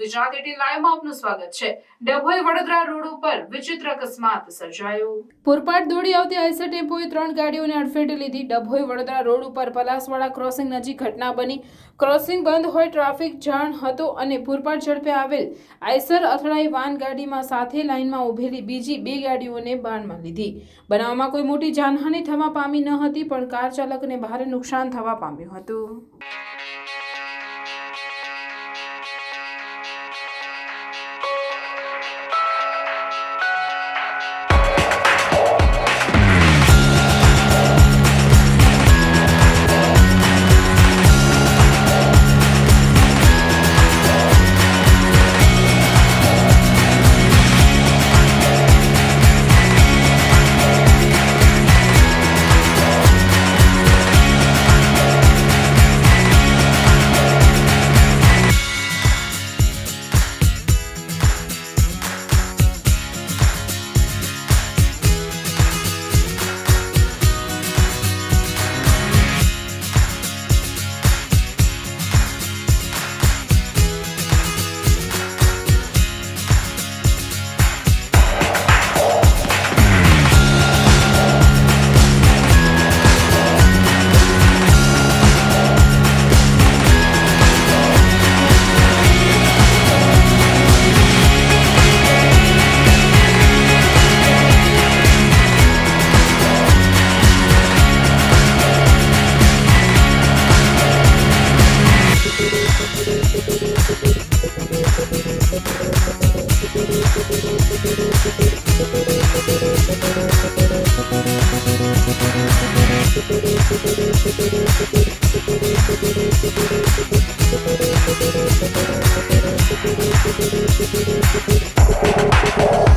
ગુજરાત 18 લાઈવમાં આપનું સ્વાગત છે। ડભોઈ વડોદરા રોડ ઉપર વિચિત્ર અકસ્માત સર્જાયો। પૂરપાટ દોડી આવતી આઈસર ટેમ્પોએ 3 ગાડીઓને અડફેટે લીધી। ડભોઈ વડોદરા રોડ ઉપર પલાસવાડા ક્રોસિંગ નજીક ઘટના બની। ક્રોસિંગ બંધ હોય ટ્રાફિક જાણ હતો અને પૂરપાટ ઝડપે આવેલ આઈસર અથડાઈ વાન ગાડીમાં સાથે લાઈનમાં ઉભેલી બીજી 2 ગાડીઓને બાનમાં લીધી। બનાવમાં કોઈ મોટી જાનહાનિ થવા પામી ન હતી, પણ કાર ચાલકને ભારે નુકસાન થવા પામ્યું હતું।